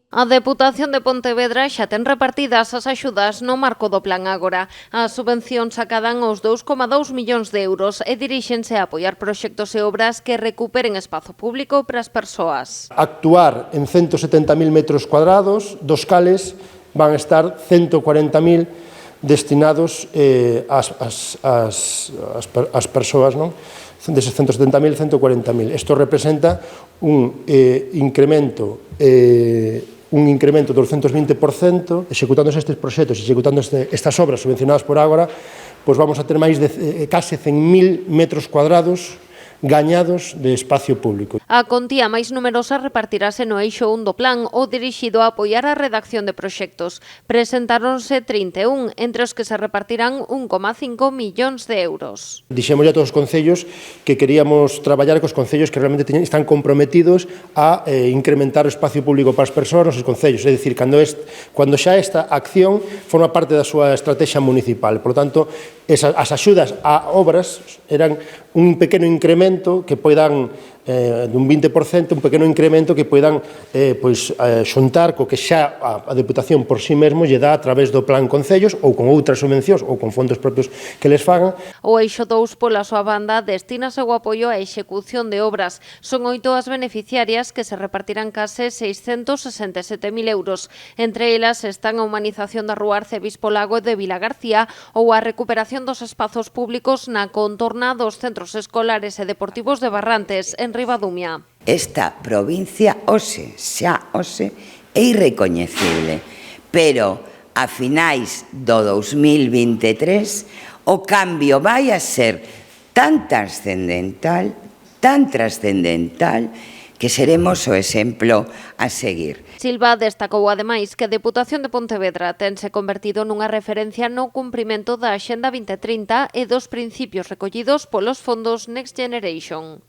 A Deputación de Pontevedra xa ten repartidas as axudas no marco do Plan Ágora. As subvencións acadan os 2,2 millóns de euros e diríxense a apoiar proxectos e obras que recuperen espazo público para as persoas. Actuar en 170.000 metros cuadrados, dos cales van a estar 140.000 destinados ás persoas, non? Deses 170.000, 140.000. Isto representa un incremento do 220%. Executándose estes proxectos, executando estas obras subvencionadas por Ágora, pois vamos a ter máis de case 100.000 metros cuadrados gañados de espacio público. A contía máis numerosa repartirase no eixo 1 do plan, o dirixido a apoiar a redacción de proxectos. Presentáronse 31, entre os que se repartirán 1,5 millóns de euros. Dixemos a todos os concellos que queríamos traballar cos concellos que realmente están comprometidos a incrementar o espacio público para as persoas nos concellos, é dicir, cando xa esta acción forma parte da súa estrategia municipal. Por lo tanto, as axudas a obras eran un pequeno incremento que poidan dun 20%, un pequeno incremento que poidan xuntar co que xa a Deputación por si mesmo lle dá a través do Plan Concellos ou con outras subvencións ou con fondos propios que les fagan. O eixo 2, pola súa banda, destinase o apoio á execución de obras. Son 8 as beneficiarias que se repartirán case 667.000 euros. Entre elas están a humanización da Rúa Arcebispo Lago de Vilagarcía ou a recuperación dos espazos públicos na contorna dos centros escolares e deportivos de Barrantes, en Ribadumia. Esta provincia xa é irrecoñecible, pero a finais do 2023 o cambio vai a ser tan trascendental, que seremos o exemplo a seguir. Silva destacou ademais que a Deputación de Pontevedra tense convertido nunha referencia no cumprimento da Axenda 2030 e dos principios recollidos polos fondos Next Generation.